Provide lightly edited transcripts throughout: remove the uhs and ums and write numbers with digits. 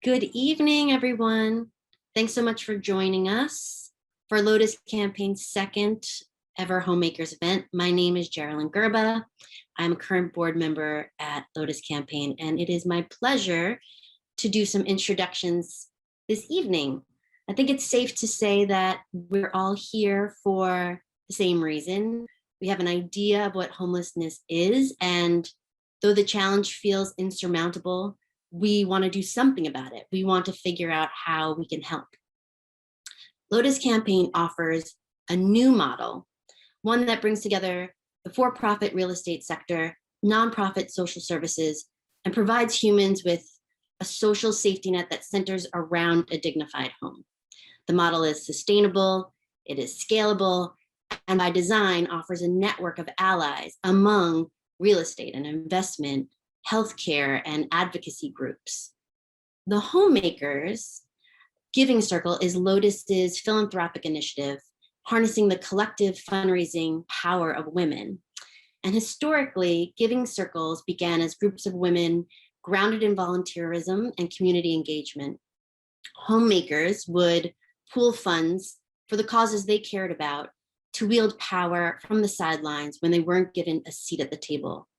Good evening, everyone. Thanks so much for joining us for Lotus Campaign's second ever Homemakers event. My name is Geraldine Gerba. I'm a current board member at Lotus Campaign, and it is my pleasure to do some introductions this evening. I think it's safe to say that we're all here for the same reason. We have an idea of what homelessness is, and though the challenge feels insurmountable, we want to do something about it. We want to figure out how we can help. Lotus Campaign offers a new model, one that brings together the for-profit real estate sector, nonprofit social services, and provides humans with a social safety net that centers around a dignified home. The model is sustainable, it is scalable, and by design offers a network of allies among real estate and investment, healthcare, and advocacy groups. The Homemakers Giving Circle is Lotus's philanthropic initiative, harnessing the collective fundraising power of women. And historically, giving circles began as groups of women grounded in volunteerism and community engagement. Homemakers would pool funds for the causes they cared about to wield power from the sidelines when they weren't given a seat at the table.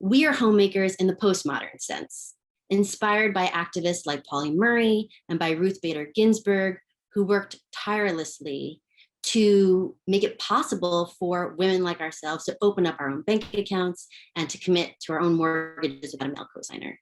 We are homemakers in the postmodern sense, inspired by activists like Pauli Murray and by Ruth Bader Ginsburg, who worked tirelessly to make it possible for women like ourselves to open up our own bank accounts and to commit to our own mortgages without a male cosigner.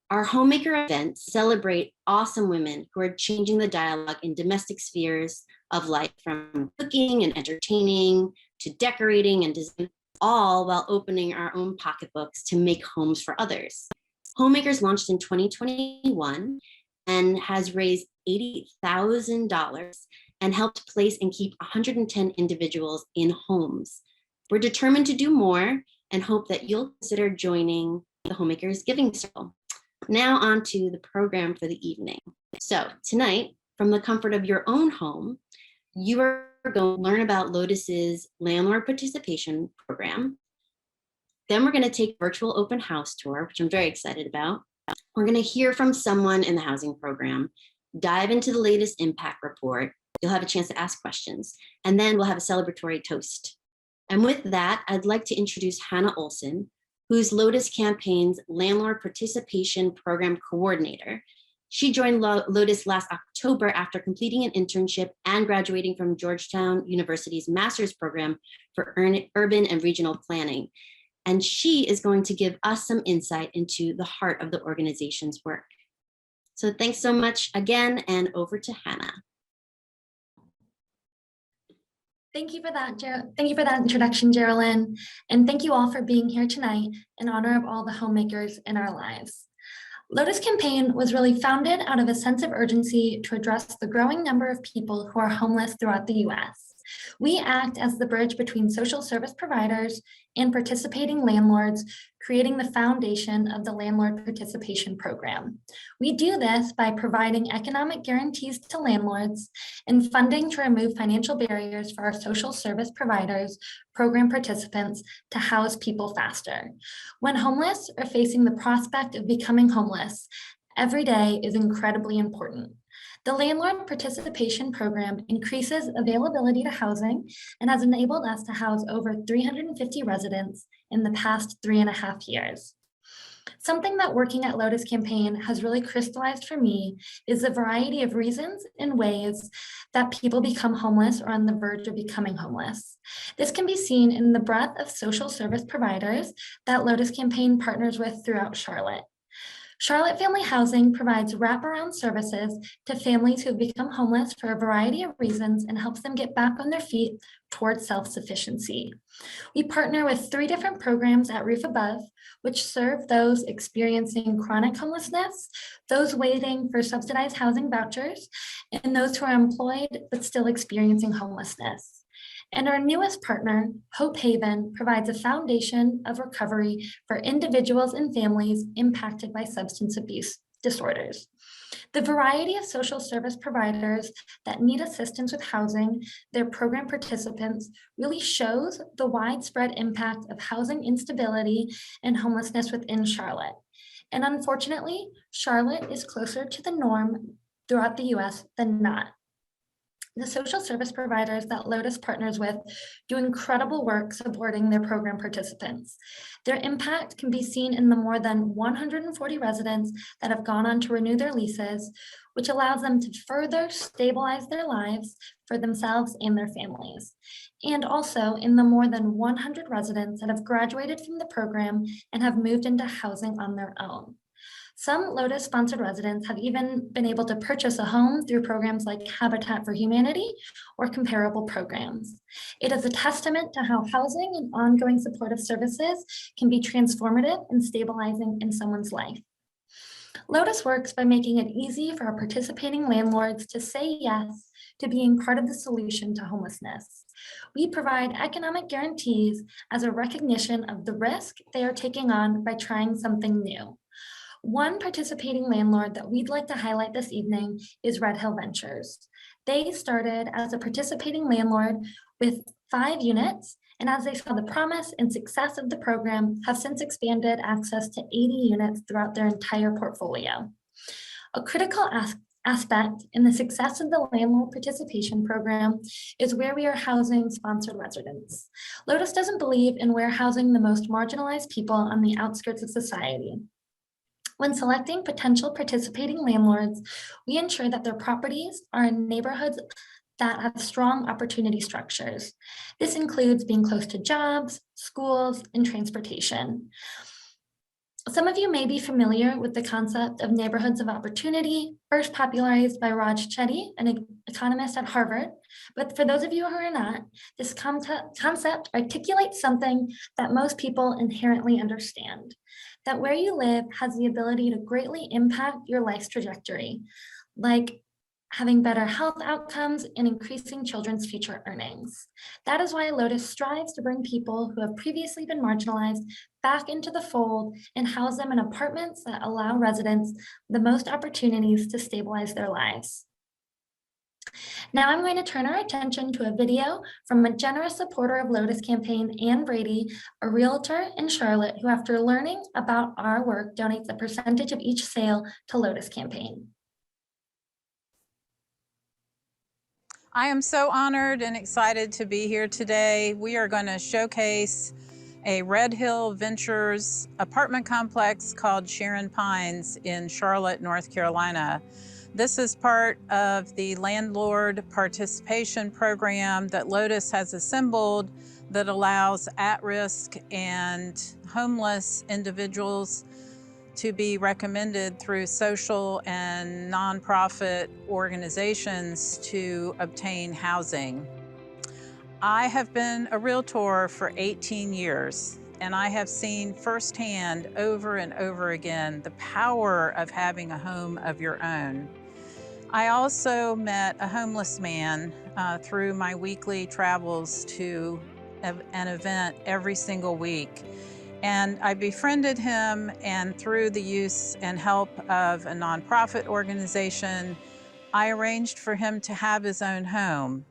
Our Homemaker events celebrate awesome women who are changing the dialogue in domestic spheres of life, from cooking and entertaining to decorating and design, all while opening our own pocketbooks to make homes for others. Homemakers launched in 2021 and has raised $80,000 and helped place and keep 110 individuals in homes. We're determined to do more and hope that you'll consider joining the Homemakers Giving Circle. Now on to the program for the evening. So tonight, from the comfort of your own home, you are going to learn about Lotus's Landlord Participation Program. Then we're going to take a virtual open house tour, which I'm very excited about. We're going to hear from someone in the housing program, dive into the latest impact report. You'll have a chance to ask questions, and then we'll have a celebratory toast. And with that, I'd like to introduce Hannah Olson, who's Lotus Campaign's Landlord Participation Program Coordinator. She joined Lotus last October after completing an internship and graduating from Georgetown University's master's program for urban and regional planning. And she is going to give us some insight into the heart of the organization's work. So thanks so much again, and over to Hannah. Thank you for that introduction, Geraldine, and thank you all for being here tonight in honor of all the homemakers in our lives. Lotus Campaign was really founded out of a sense of urgency to address the growing number of people who are homeless throughout the U.S. We act as the bridge between social service providers and participating landlords, creating the foundation of the Landlord Participation Program. We do this by providing economic guarantees to landlords and funding to remove financial barriers for our social service providers, program participants, to house people faster. When homeless or facing the prospect of becoming homeless, every day is incredibly important. The Landlord Participation Program increases availability to housing and has enabled us to house over 350 residents in the past 3.5 years. Something that working at Lotus Campaign has really crystallized for me is the variety of reasons and ways that people become homeless or on the verge of becoming homeless. This can be seen in the breadth of social service providers that Lotus Campaign partners with throughout Charlotte. Charlotte Family Housing provides wraparound services to families who have become homeless for a variety of reasons and helps them get back on their feet towards self-sufficiency. We partner with 3 different programs at Roof Above, which serve those experiencing chronic homelessness, those waiting for subsidized housing vouchers, and those who are employed but still experiencing homelessness. And our newest partner, Hope Haven, provides a foundation of recovery for individuals and families impacted by substance abuse disorders. The variety of social service providers that need assistance with housing their program participants really shows the widespread impact of housing instability and homelessness within Charlotte. And unfortunately, Charlotte is closer to the norm throughout the US than not. The social service providers that Lotus partners with do incredible work supporting their program participants. Their impact can be seen in the more than 140 residents that have gone on to renew their leases, which allows them to further stabilize their lives for themselves and their families. And also in the more than 100 residents that have graduated from the program and have moved into housing on their own. Some Lotus-sponsored residents have even been able to purchase a home through programs like Habitat for Humanity or comparable programs. It is a testament to how housing and ongoing supportive services can be transformative and stabilizing in someone's life. Lotus works by making it easy for our participating landlords to say yes to being part of the solution to homelessness. We provide economic guarantees as a recognition of the risk they are taking on by trying something new. One participating landlord that we'd like to highlight this evening is Red Hill Ventures. They started as a participating landlord with 5 units, and as they saw the promise and success of the program, have since expanded access to 80 units throughout their entire portfolio. A critical aspect in the success of the Landlord Participation Program is where we are housing sponsored residents. Lotus doesn't believe in warehousing the most marginalized people on the outskirts of society. When selecting potential participating landlords, we ensure that their properties are in neighborhoods that have strong opportunity structures. This includes being close to jobs, schools, and transportation. Some of you may be familiar with the concept of neighborhoods of opportunity, first popularized by Raj Chetty, an economist at Harvard. But for those of you who are not, this concept articulates something that most people inherently understand, that where you live has the ability to greatly impact your life's trajectory, like having better health outcomes and increasing children's future earnings. That is why Lotus strives to bring people who have previously been marginalized back into the fold and house them in apartments that allow residents the most opportunities to stabilize their lives. Now I'm going to turn our attention to a video from a generous supporter of Lotus Campaign, Ann Brady, a realtor in Charlotte, who after learning about our work donates a percentage of each sale to Lotus Campaign. I am so honored and excited to be here today. We are going to showcase a Red Hill Ventures apartment complex called Sharon Pines in Charlotte, North Carolina. This is part of the Landlord Participation Program that Lotus has assembled that allows at-risk and homeless individuals to be recommended through social and nonprofit organizations to obtain housing. I have been a realtor for 18 years, and I have seen firsthand over and over again the power of having a home of your own. I also met a homeless man through my weekly travels to an event every single week. And I befriended him, and through the use and help of a nonprofit organization, I arranged for him to have his own home.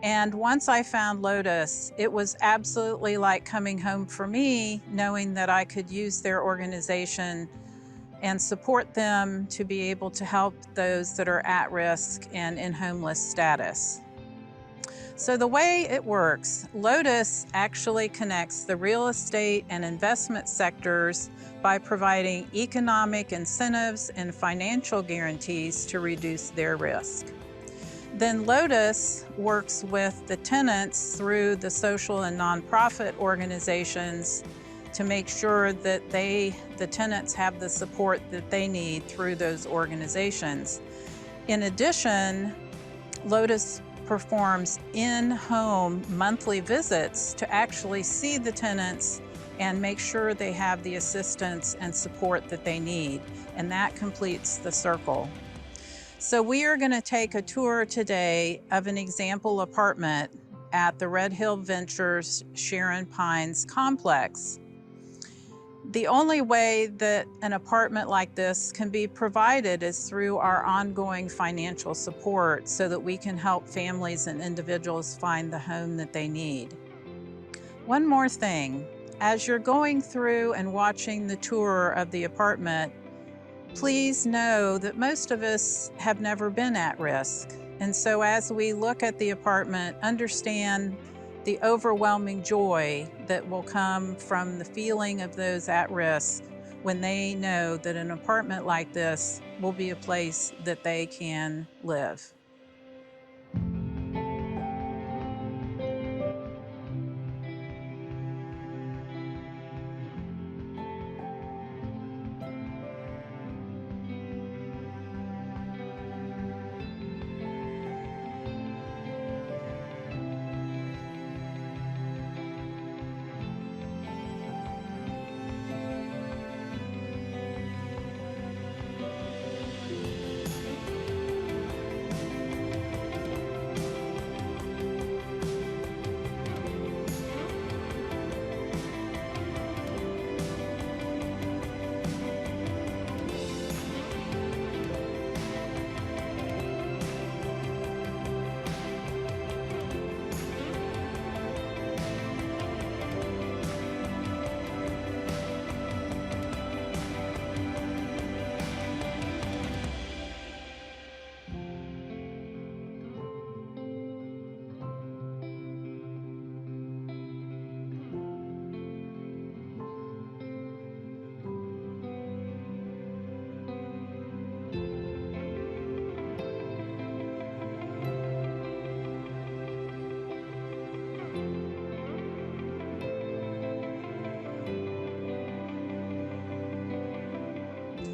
And once I found Lotus, it was absolutely like coming home for me, knowing that I could use their organization and support them to be able to help those that are at risk and in homeless status. So the way it works, Lotus actually connects the real estate and investment sectors by providing economic incentives and financial guarantees to reduce their risk. Then Lotus works with the tenants through the social and nonprofit organizations to make sure that the tenants have the support that they need through those organizations. In addition, Lotus performs in-home monthly visits to actually see the tenants and make sure they have the assistance and support that they need, and that completes the circle. So we are going to take a tour today of an example apartment at the Red Hill Ventures Sharon Pines complex. The only way that an apartment like this can be provided is through our ongoing financial support so that we can help families and individuals find the home that they need. One more thing, As you're going through and watching the tour of the apartment, please know that most of us have never been at risk. And so as we look at the apartment, understand the overwhelming joy that will come from the feeling of those at risk when they know that an apartment like this will be a place that they can live.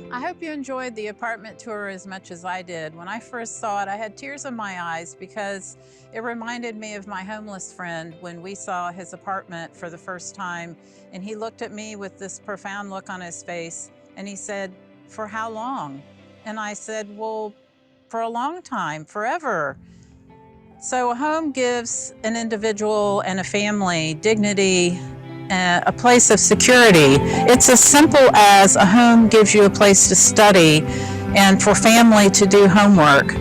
I hope you enjoyed the apartment tour as much as I did. When I first saw it, I had tears in my eyes because it reminded me of my homeless friend when we saw his apartment for the first time. And he looked at me with this profound look on his face and he said, "For how long?" And I said, "Well, for a long time, forever." So a home gives an individual and a family dignity, a place of security. It's as simple as a home gives you a place to study and for family to do homework.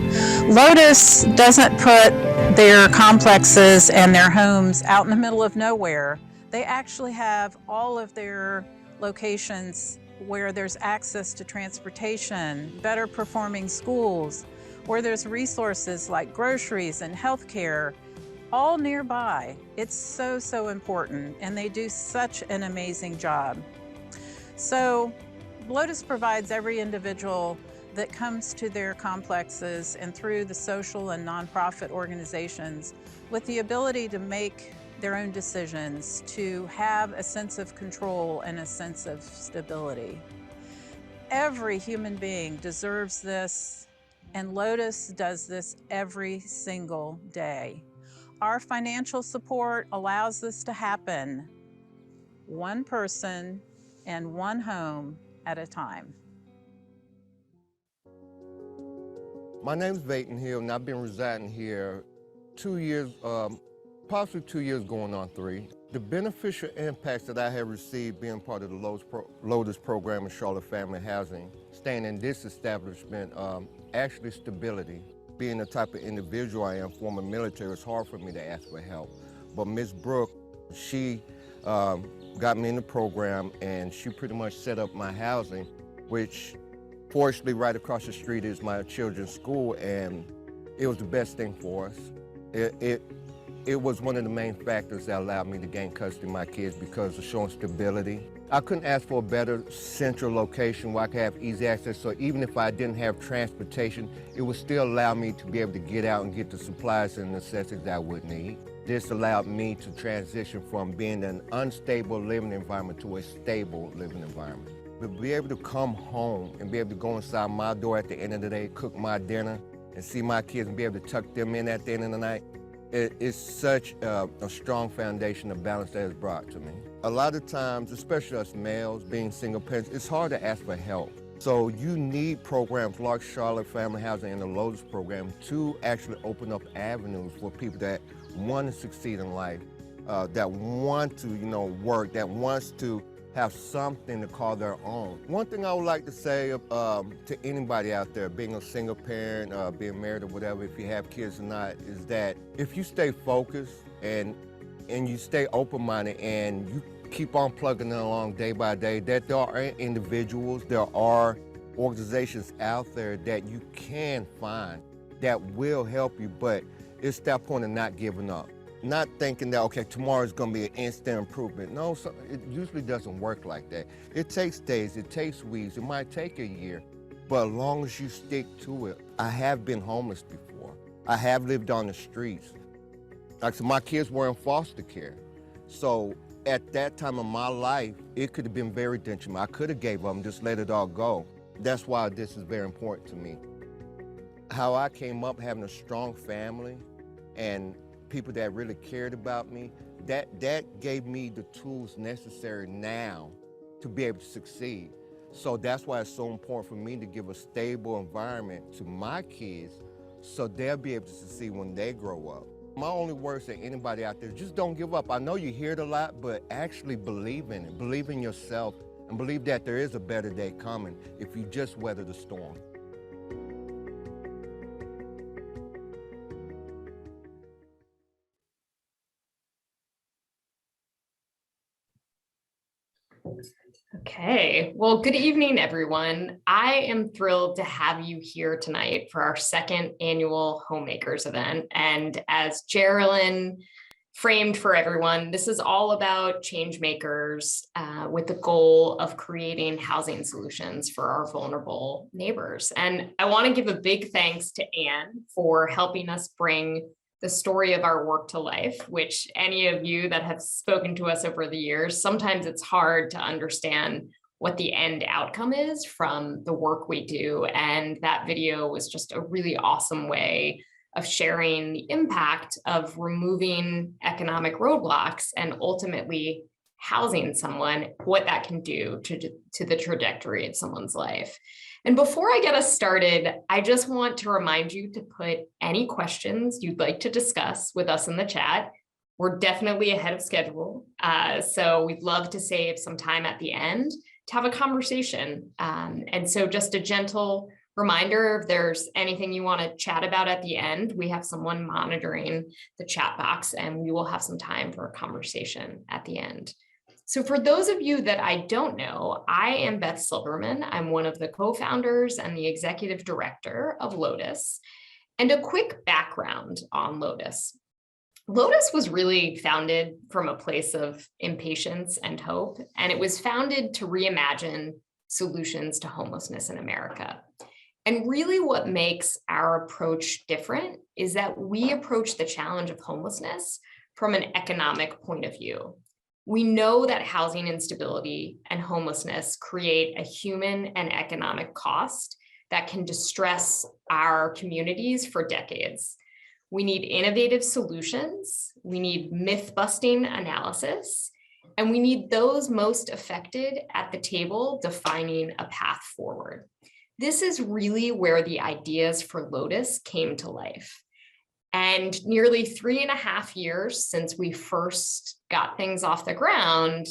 Lotus doesn't put their complexes and their homes out in the middle of nowhere. They actually have all of their locations where there's access to transportation, better performing schools, where there's resources like groceries and healthcare, all nearby. It's so, so important, and they do such an amazing job. So Lotus provides every individual that comes to their complexes and through the social and nonprofit organizations with the ability to make their own decisions, to have a sense of control and a sense of stability. Every human being deserves this, and Lotus does this every single day. Our financial support allows this to happen, one person and one home at a time. My name is Vayton Hill, and I've been residing here 2 years, possibly 2 years going on 3. The beneficial impacts that I have received being part of the Lotus program in Charlotte Family Housing, staying in this establishment, actually stability. Being the type of individual I am, former military, it's hard for me to ask for help. But Ms. Brooke, she got me in the program, and she pretty much set up my housing, which fortunately right across the street is my children's school, and it was the best thing for us. It was one of the main factors that allowed me to gain custody of my kids because of showing stability. I couldn't ask for a better central location where I could have easy access, so even if I didn't have transportation, it would still allow me to be able to get out and get the supplies and necessities that I would need. This allowed me to transition from being an unstable living environment to a stable living environment. To be able to come home and be able to go inside my door at the end of the day, cook my dinner, and see my kids and be able to tuck them in at the end of the night, it's such a strong foundation of balance that is brought to me. A lot of times, especially us males, being single parents, it's hard to ask for help. So you need programs like Charlotte Family Housing and the Lotus program to actually open up avenues for people that want to succeed in life, that want to, work, that wants to have something to call their own. One thing I would like to say to anybody out there, being a single parent, being married or whatever, if you have kids or not, is that if you stay focused and you stay open-minded and you keep on plugging along day by day, that there are individuals, there are organizations out there that you can find that will help you, but it's that point of not giving up. Not thinking that, okay, tomorrow is going to be an instant improvement. No, it usually doesn't work like that. It takes days, it takes weeks, it might take a year, but as long as you stick to it. I have been homeless before. I have lived on the streets. Like I said, my kids were in foster care. So at that time of my life, it could have been very detrimental. I could have gave up and just let it all go. That's why this is very important to me. How I came up having a strong family and people that really cared about me, that gave me the tools necessary now to be able to succeed. So that's why it's so important for me to give a stable environment to my kids so they'll be able to succeed when they grow up. My only words to anybody out there, just don't give up. I know you hear it a lot, but actually believe in it. Believe in yourself and believe that there is a better day coming if you just weather the storm. Okay, well, good evening, everyone. I am thrilled to have you here tonight for our second annual Homemakers event. And as Geraldine framed for everyone, this is all about change makers with the goal of creating housing solutions for our vulnerable neighbors. And I want to give a big thanks to Anne for helping us bring the story of our work to life, which any of you that have spoken to us over the years, sometimes it's hard to understand what the end outcome is from the work we do. And that video was just a really awesome way of sharing the impact of removing economic roadblocks and ultimately housing someone, what that can do to the trajectory of someone's life. And before I get us started, I just want to remind you to put any questions you'd like to discuss with us in the chat. We're definitely ahead of schedule, so we'd love to save some time at the end to have a conversation. And so just a gentle reminder, if there's anything you want to chat about at the end, we have someone monitoring the chat box and we will have some time for a conversation at the end. So for those of you that I don't know, I am Beth Silverman. I'm one of the co-founders and the executive director of Lotus. And a quick background on Lotus. Lotus was really founded from a place of impatience and hope, and it was founded to reimagine solutions to homelessness in America. And really what makes our approach different is that we approach the challenge of homelessness from an economic point of view. We know that housing instability and homelessness create a human and economic cost that can distress our communities for decades. We need innovative solutions, we need myth-busting analysis, and we need those most affected at the table defining a path forward. This is really where the ideas for Lotus came to life. And nearly 3.5 years since we first got things off the ground,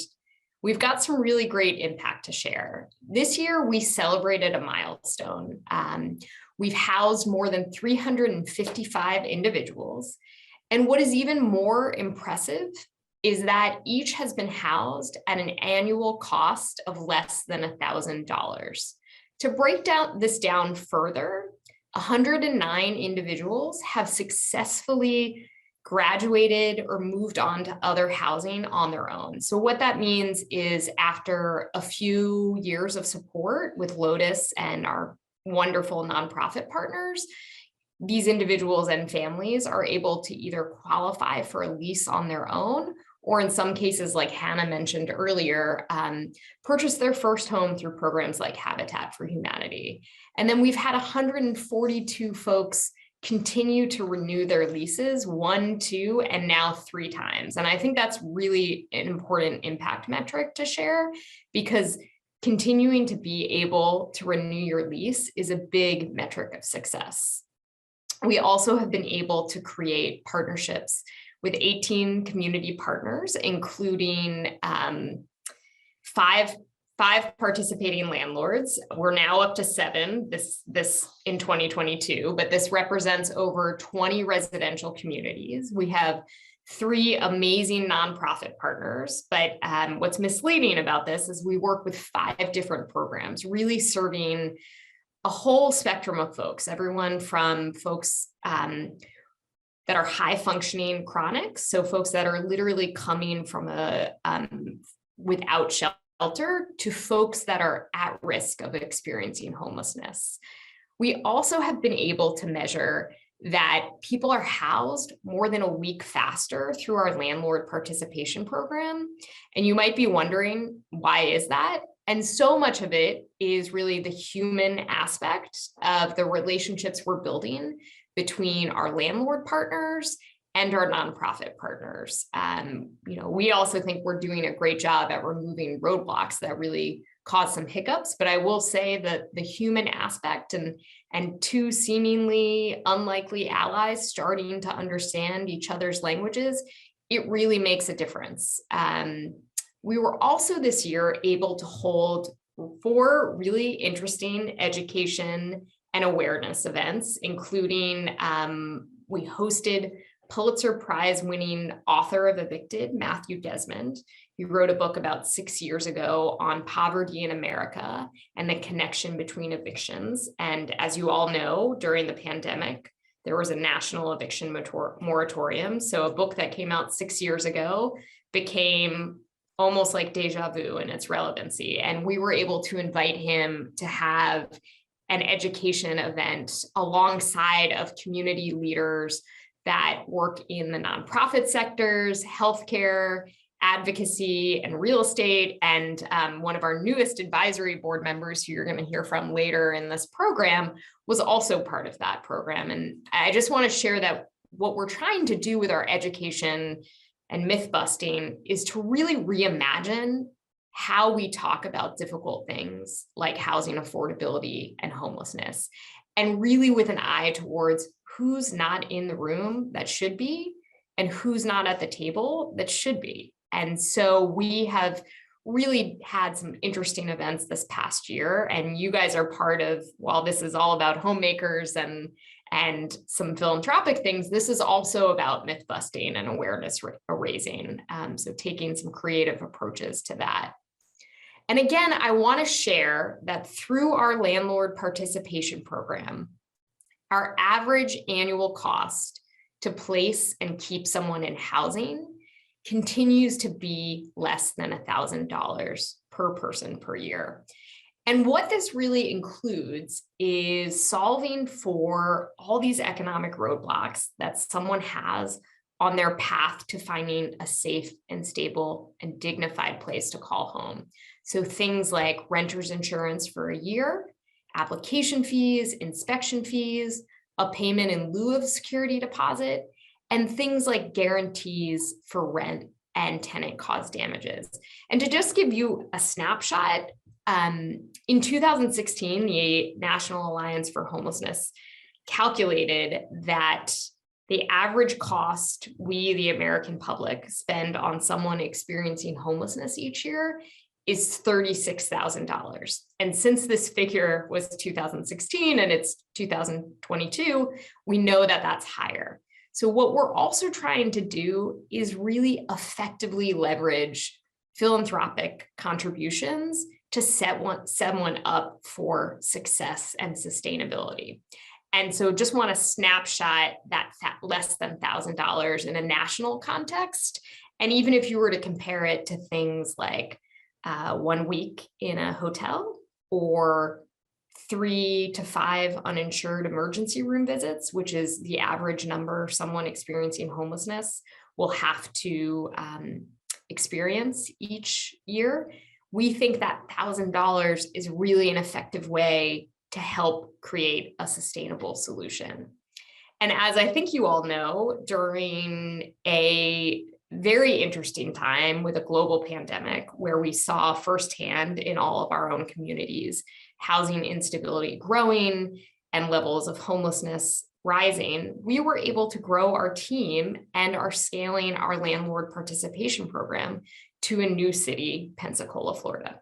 we've got some really great impact to share. This year, we celebrated a milestone. We've housed more than 355 individuals. And what is even more impressive is that each has been housed at an annual cost of less than $1,000. To break this down further, 109 individuals have successfully graduated or moved on to other housing on their own. So what that means is after a few years of support with Lotus and our wonderful nonprofit partners, these individuals and families are able to either qualify for a lease on their own, or in some cases, like Hannah mentioned earlier, purchase their first home through programs like Habitat for Humanity. And then we've had 142 folks continue to renew their leases 1, 2, and now 3 times. And I think that's really an important impact metric to share, because continuing to be able to renew your lease is a big metric of success. We also have been able to create partnerships with 18 community partners, including 5 participating landlords. We're now up to 7 this in 2022, but this represents over 20 residential communities. We have 3 amazing nonprofit partners. But what's misleading about this is we work with 5 different programs, really serving a whole spectrum of folks, everyone from folks that are high functioning chronics, so folks that are literally coming from a without shelter, to folks that are at risk of experiencing homelessness. We also have been able to measure that people are housed more than a week faster through our Landlord Participation Program. And you might be wondering, why is that? And so much of it is really the human aspect of the relationships we're building between our landlord partners and our nonprofit partners. We also think we're doing a great job at removing roadblocks that really cause some hiccups. But I will say that the human aspect and 2 seemingly unlikely allies starting to understand each other's languages, it really makes a difference. We were also this year able to hold 4 really interesting education and awareness events, including we hosted Pulitzer Prize winning author of Evicted, Matthew Desmond. He wrote a book about 6 years ago on poverty in America and the connection between evictions. And as you all know, during the pandemic, there was a national eviction moratorium. So a book that came out 6 years ago became almost like deja vu in its relevancy. And we were able to invite him to have an education event alongside of community leaders that work in the nonprofit sectors, healthcare, advocacy, and real estate. And one of our newest advisory board members, who you're going to hear from later in this program, was also part of that program. And I just want to share that what we're trying to do with our education and myth busting is to really reimagine how we talk about difficult things like housing affordability and homelessness, and really with an eye towards who's not in the room that should be and who's not at the table that should be. And so we have really had some interesting events this past year, and you guys are part of, while this is all about homemakers and some philanthropic things, this is also about myth busting and awareness raising. So taking some creative approaches to that. And again, I want to share that through our Landlord Participation Program, our average annual cost to place and keep someone in housing continues to be less than $1,000 per person per year. And what this really includes is solving for all these economic roadblocks that someone has on their path to finding a safe and stable and dignified place to call home. So things like renter's insurance for a year, application fees, inspection fees, a payment in lieu of security deposit, and things like guarantees for rent and tenant caused damages. And to just give you a snapshot, in 2016, the National Alliance for Homelessness calculated that the average cost we, the American public, spend on someone experiencing homelessness each year is $36,000. And since this figure was 2016 and it's 2022, we know that that's higher. So what we're also trying to do is really effectively leverage philanthropic contributions to set someone up for success and sustainability. And so just want to snapshot that less than $1,000 in a national context. And even if you were to compare it to things like 1 week in a hotel or 3 to 5 uninsured emergency room visits, which is the average number someone experiencing homelessness will have to experience each year, we think that $1,000 is really an effective way to help create a sustainable solution. And as I think you all know, during a very interesting time with a global pandemic where we saw firsthand in all of our own communities, housing instability growing and levels of homelessness rising, we were able to grow our team and are scaling our Landlord Participation Program to a new city, Pensacola, Florida.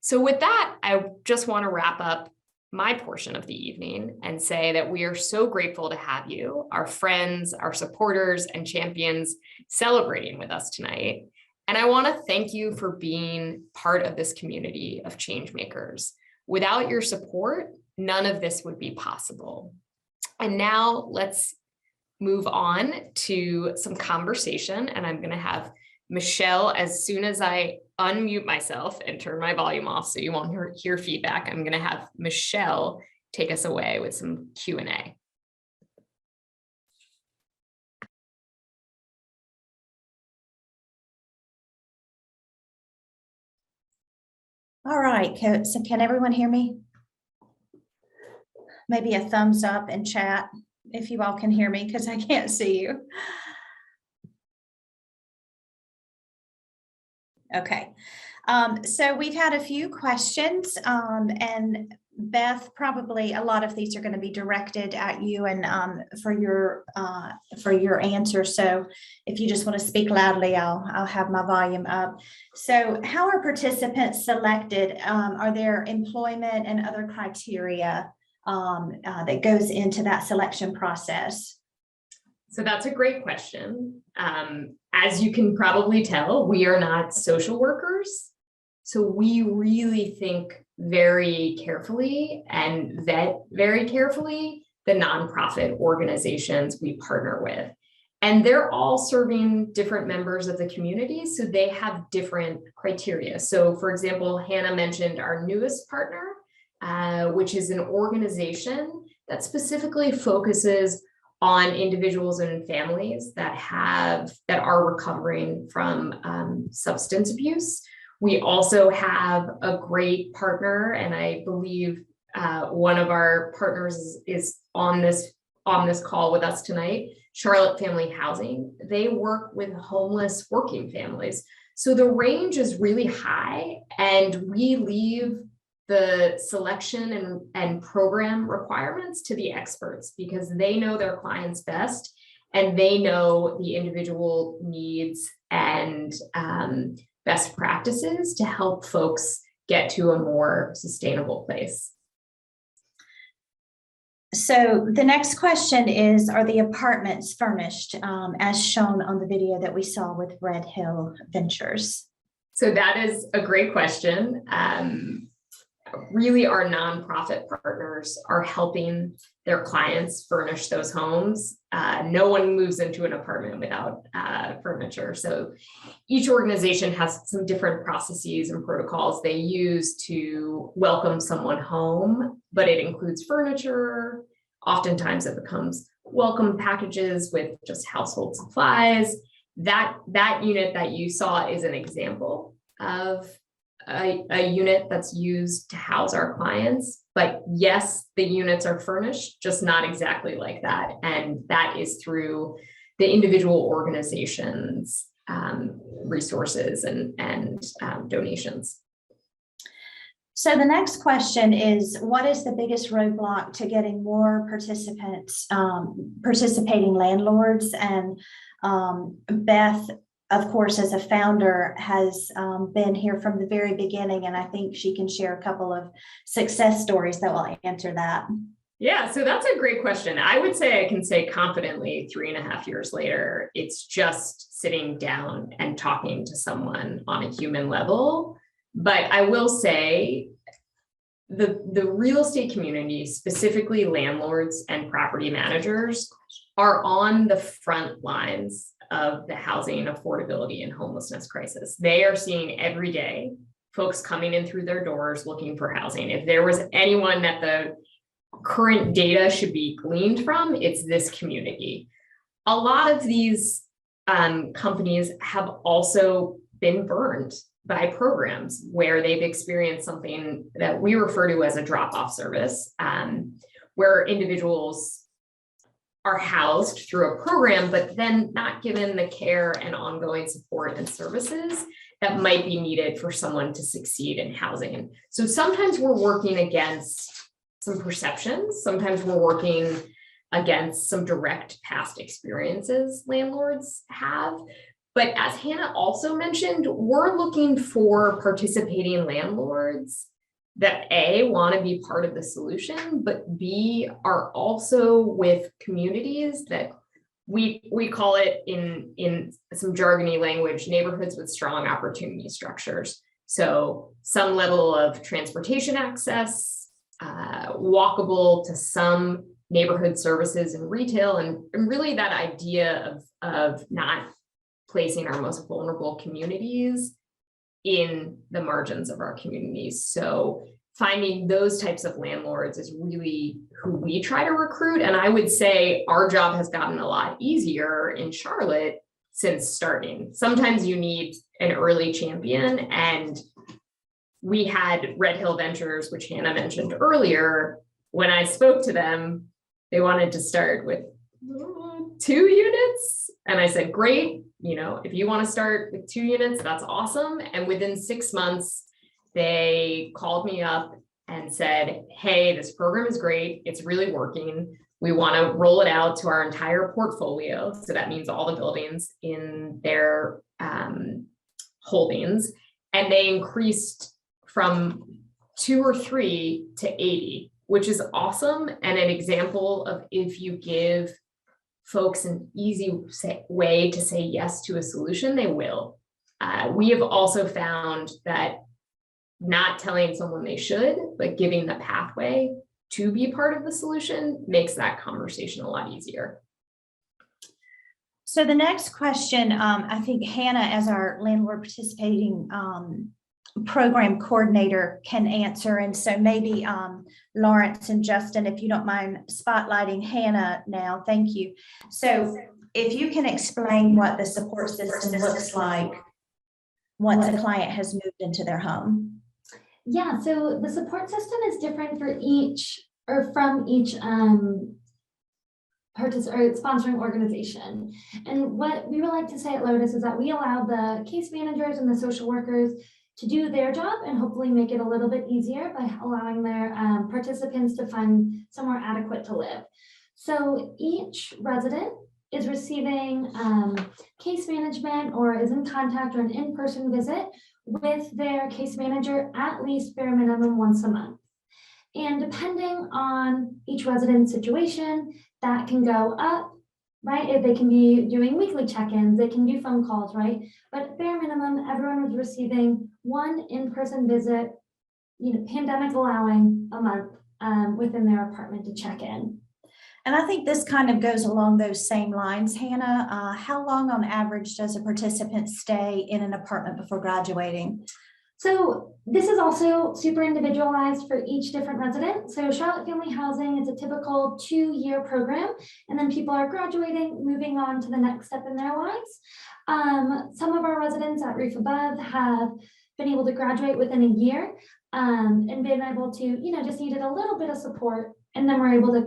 So with that, I just want to wrap up my portion of the evening and say that we are so grateful to have you, our friends, our supporters, and champions celebrating with us tonight. And I want to thank you for being part of this community of change makers. Without your support, none of this would be possible. And now let's move on to some conversation. And I'm going to have Michelle, as soon as I unmute myself and turn my volume off so you won't hear feedback, I'm going to have Michelle take us away with some Q&A. All right, so can everyone hear me? Maybe a thumbs up in chat if you all can hear me, because I can't see you. Okay, so we've had a few questions, and Beth, probably a lot of these are going to be directed at you and for your answer. So if you just want to speak loudly, I'll have my volume up. So how are participants selected? Are there employment and other criteria that goes into that selection process? So that's a great question. As you can probably tell, we are not social workers. So we really think very carefully and vet very carefully the nonprofit organizations we partner with. And they're all serving different members of the community, so they have different criteria. So for example, Hannah mentioned our newest partner, which is an organization that specifically focuses on individuals and families that are recovering from substance abuse. We also have a great partner, and I believe one of our partners is on this call with us tonight, Charlotte Family Housing. They work with homeless working families. So the range is really high, and we leave the selection and program requirements to the experts because they know their clients best and they know the individual needs and best practices to help folks get to a more sustainable place. So the next question is, are the apartments furnished as shown on the video that we saw with Red Hill Ventures? So that is a great question. Really, our nonprofit partners are helping their clients furnish those homes. No one moves into an apartment without furniture. So each organization has some different processes and protocols they use to welcome someone home, but it includes furniture. Oftentimes it becomes welcome packages with just household supplies. That unit that you saw is an example of a unit that's used to house our clients, but yes, the units are furnished, just not exactly like that. And that is through the individual organizations, resources and donations. So the next question is, what is the biggest roadblock to getting more participants, participating landlords? And Beth, of course, as a founder, has been here from the very beginning, and I think she can share a couple of success stories that will answer that. Yeah, so that's a great question. I would say I can say confidently 3.5 years later, it's just sitting down and talking to someone on a human level. But I will say the real estate community, specifically landlords and property managers, are on the front lines of the housing affordability and homelessness crisis. They are seeing every day folks coming in through their doors looking for housing. If there was anyone that the current data should be gleaned from, it's this community. A lot of these companies have also been burned by programs where they've experienced something that we refer to as a drop-off service, where individuals are housed through a program, but then not given the care and ongoing support and services that might be needed for someone to succeed in housing. So sometimes we're working against some perceptions. Sometimes we're working against some direct past experiences landlords have. But as Hannah also mentioned, we're looking for participating landlords that A, want to be part of the solution, but B, are also with communities that we call it in some jargony language, neighborhoods with strong opportunity structures. So some level of transportation access, walkable to some neighborhood services and retail, and really that idea of not placing our most vulnerable communities in the margins of our communities. So finding those types of landlords is really who we try to recruit. And I would say our job has gotten a lot easier in Charlotte since starting. Sometimes you need an early champion, and we had Red Hill Ventures, which Hannah mentioned earlier. When I spoke to them, they wanted to start with 2 units. And I said, great, if you want to start with 2 units, that's awesome. And within 6 months, they called me up and said, hey, this program is great. It's really working. We want to roll it out to our entire portfolio. So that means all the buildings in their holdings. And they increased from 2 or 3 to 80, which is awesome. And an example of if you give folks an easy way to say yes to a solution, they will. We have also found that not telling someone they should, but giving the pathway to be part of the solution makes that conversation a lot easier. So the next question, I think Hannah, as our landlord participating program coordinator, can answer. And so maybe Lawrence and Justin, if you don't mind spotlighting Hannah now, thank you. So if you can explain what the support system looks like once a client has moved into their home. Yeah, so the support system is different for each or from each sponsoring organization. And what we would like to say at Lotus is that we allow the case managers and the social workers to do their job and hopefully make it a little bit easier by allowing their participants to find somewhere adequate to live. So each resident is receiving case management or is in contact or an in-person visit with their case manager at least bare minimum once a month. And depending on each resident's situation, that can go up, right? If they can be doing weekly check-ins, they can do phone calls, right? But bare minimum, everyone was receiving 1 in-person visit, pandemic allowing, a month within their apartment to check in. And I think this kind of goes along those same lines, Hannah. How long on average does a participant stay in an apartment before graduating? So this is also super individualized for each different resident. So Charlotte Family Housing is a typical 2-year program, and then people are graduating, moving on to the next step in their lives. Some of our residents at Roof Above have been able to graduate within a year and been able to, just needed a little bit of support, and then we're able to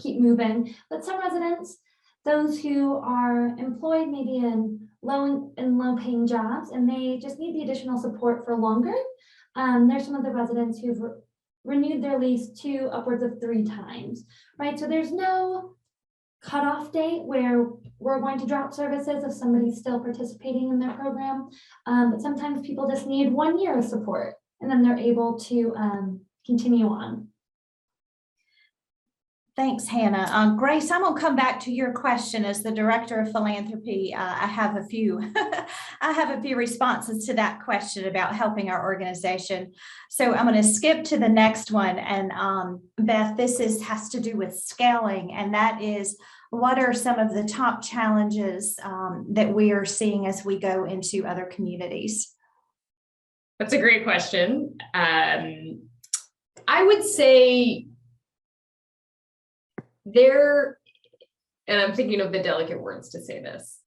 keep moving. But some residents, those who are employed maybe in low paying jobs, and they just need the additional support for longer. There's some of the residents who've renewed their lease 2 upwards of 3 times, right? So there's no cutoff date where we're going to drop services if somebody's still participating in their program. But sometimes people just need 1 year of support, and then they're able to continue on. Thanks, Hannah. Grace, I'm going to come back to your question as the Director of Philanthropy. I have a few responses to that question about helping our organization. So I'm going to skip to the next one. And Beth, this has to do with scaling, and that is, what are some of the top challenges that we are seeing as we go into other communities? That's a great question. I would say and I'm thinking of the delicate words to say this.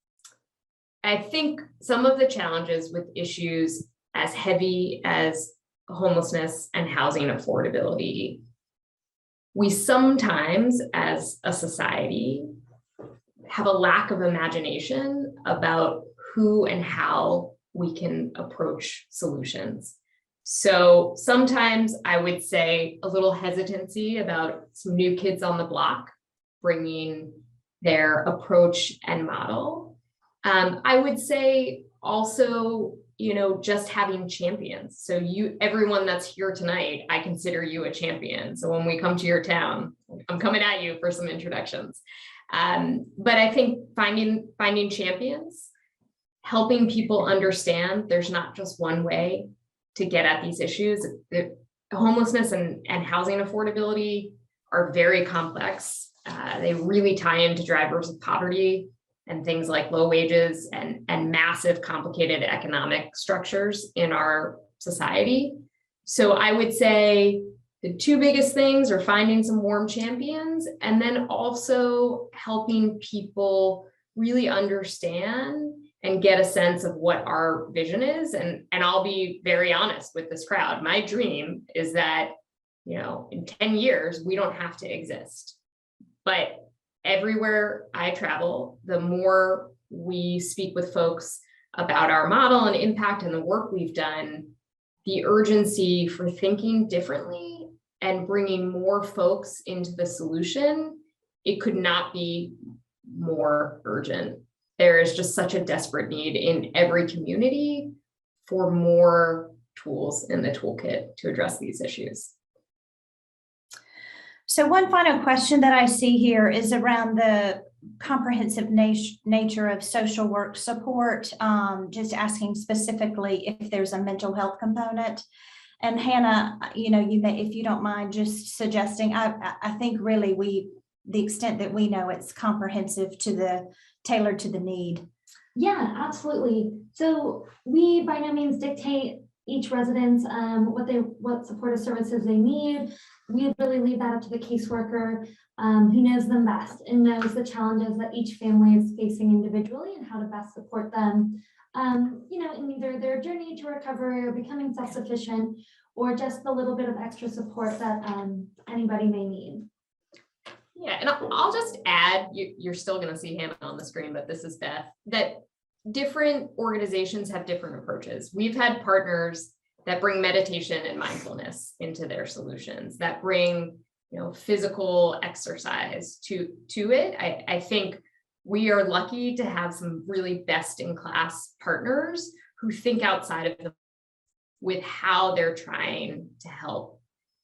I think some of the challenges with issues as heavy as homelessness and housing affordability, we sometimes as a society have a lack of imagination about who and how we can approach solutions. So sometimes I would say a little hesitancy about some new kids on the block bringing their approach and model. I would say also just having champions. So everyone that's here tonight, I consider you a champion. So when we come to your town, I'm coming at you for some introductions. But I think finding champions, helping people understand there's not just one way to get at these issues. Homelessness and housing affordability are very complex. They really tie into drivers of poverty and things like low wages and massive complicated economic structures in our society. So I would say the two biggest things are finding some warm champions and then also helping people really understand and get a sense of what our vision is. And I'll be very honest with this crowd. My dream is that, in 10 years, we don't have to exist. But everywhere I travel, the more we speak with folks about our model and impact and the work we've done, the urgency for thinking differently and bringing more folks into the solution, it could not be more urgent. There is just such a desperate need in every community for more tools in the toolkit to address these issues. So one final question that I see here is around the comprehensive nature of social work support, just asking specifically if there's a mental health component. And Hannah, you may, if you don't mind, just suggesting, I think really the extent that we know it's comprehensive tailored to the need. Yeah, absolutely. So we by no means dictate each residence what supportive services they need. We really leave that up to the caseworker who knows them best and knows the challenges that each family is facing individually and how to best support them, in either their journey to recovery or becoming self-sufficient, or just the little bit of extra support that anybody may need. Yeah, and I'll just add, you're still going to see Hannah on the screen, but this is Beth, that different organizations have different approaches. We've had partners that bring meditation and mindfulness into their solutions, that bring physical exercise to it. I think we are lucky to have some really best in class partners who think outside of with how they're trying to help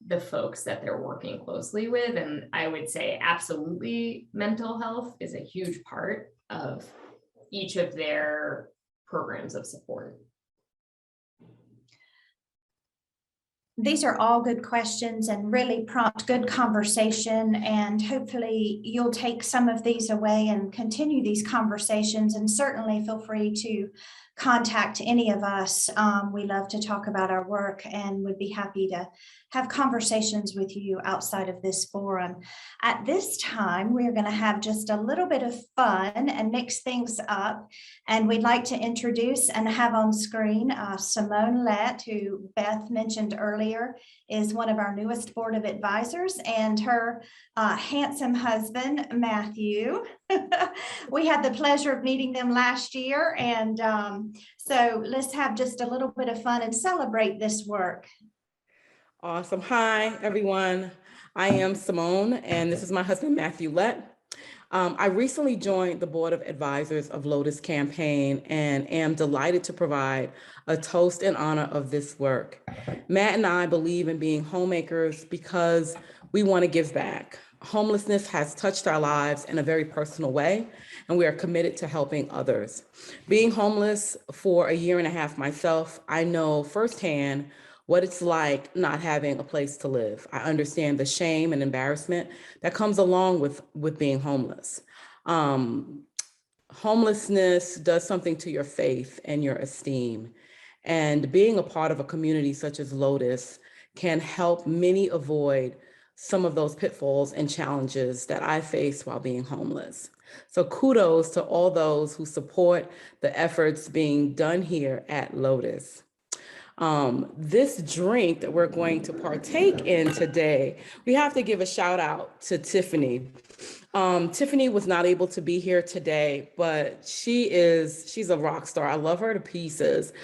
the folks that they're working closely with. And I would say absolutely mental health is a huge part of each of their programs of support. These are all good questions and really prompt good conversation, and hopefully you'll take some of these away and continue these conversations, and certainly feel free to contact any of us. We love to talk about our work and would be happy to have conversations with you outside of this forum. At this time, we're going to have just a little bit of fun and mix things up. And we'd like to introduce and have on screen Simone Lett, who Beth mentioned earlier, is one of our newest board of advisors, and her handsome husband, Matthew. We had the pleasure of meeting them last year. And so let's have just a little bit of fun and celebrate this work. Awesome. Hi, everyone. I am Simone, and this is my husband, Matthew Lett. I recently joined the board of advisors of Lotus Campaign and am delighted to provide a toast in honor of this work. Matt and I believe in being homemakers because we want to give back. Homelessness has touched our lives in a very personal way, and we are committed to helping others. Being homeless for a year and a half myself, I know firsthand what it's like not having a place to live. I understand the shame and embarrassment that comes along with being homeless. Homelessness does something to your faith and your esteem. And being a part of a community such as Lotus can help many avoid some of those pitfalls and challenges that I faced while being homeless. So kudos to all those who support the efforts being done here at Lotus. This drink that we're going to partake in today, we have to give a shout out to Tiffany. Tiffany was not able to be here today, but she's a rock star. I love her to pieces.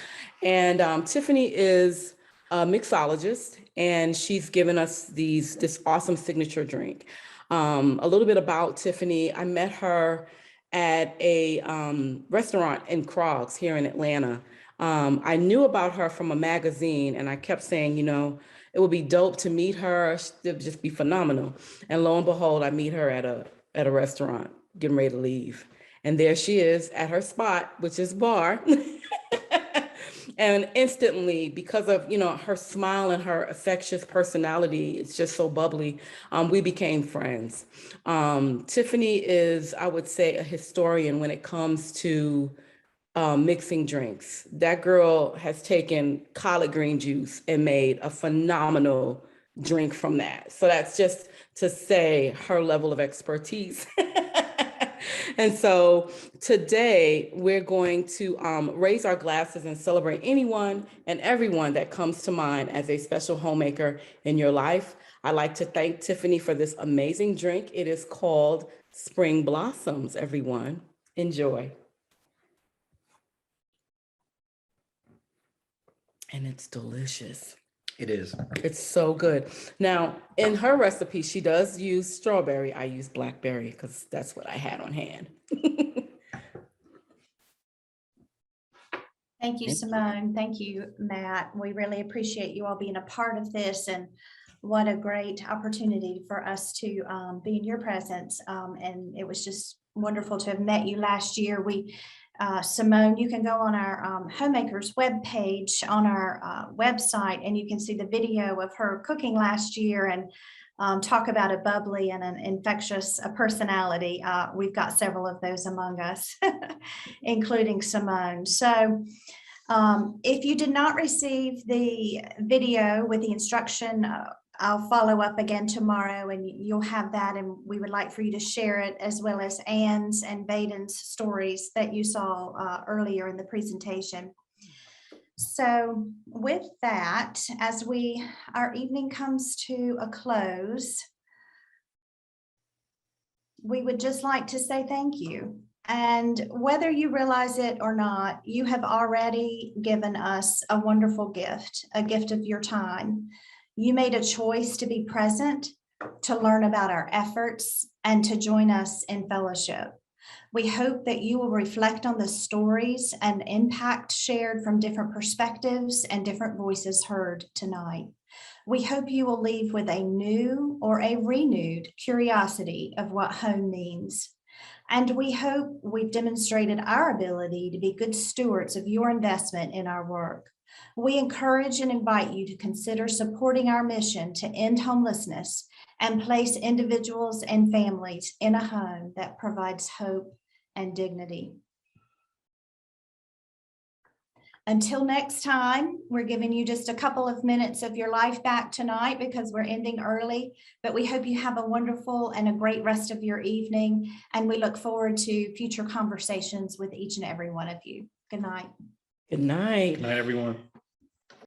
And Tiffany is a mixologist, and she's given us this awesome signature drink. A little bit about Tiffany. I met her at a restaurant in Krogs here in Atlanta. I knew about her from a magazine, and I kept saying, you know, it would be dope to meet her. It would just be phenomenal. And lo and behold, I meet her at a restaurant, getting ready to leave. And there she is at her spot, which is bar. And instantly, because of, you know, her smile and her infectious personality, it's just so bubbly, we became friends. Tiffany is, I would say, a historian when it comes to mixing drinks. That girl has taken collard green juice and made a phenomenal drink from that. So that's just to say her level of expertise. And so today we're going to raise our glasses and celebrate anyone and everyone that comes to mind as a special homemaker in your life. I'd like to thank Tiffany for this amazing drink. It is called Spring Blossoms, everyone. Enjoy. And it's delicious. It is. It's so good. Now, in her recipe, she does use strawberry. I use blackberry because that's what I had on hand. Thank you, Simone. Thank you, Matt. We really appreciate you all being a part of this, and what a great opportunity for us to be in your presence. And it was just wonderful to have met you last year. Simone, you can go on our Homemakers webpage on our website, and you can see the video of her cooking last year and talk about a bubbly and an infectious personality. We've got several of those among us, including Simone. So if you did not receive the video with the instruction, I'll follow up again tomorrow, and you'll have that, and we would like for you to share it, as well as Anne's and Baden's stories that you saw earlier in the presentation. So with that, as our evening comes to a close, we would just like to say thank you. And whether you realize it or not, you have already given us a wonderful gift, a gift of your time. You made a choice to be present, to learn about our efforts, and to join us in fellowship. We hope that you will reflect on the stories and impact shared from different perspectives and different voices heard tonight. We hope you will leave with a new or a renewed curiosity of what home means. And we hope we've demonstrated our ability to be good stewards of your investment in our work. We encourage and invite you to consider supporting our mission to end homelessness and place individuals and families in a home that provides hope and dignity. Until next time, we're giving you just a couple of minutes of your life back tonight because we're ending early, but we hope you have a wonderful and a great rest of your evening, and we look forward to future conversations with each and every one of you. Good night. Good night. Good night, everyone.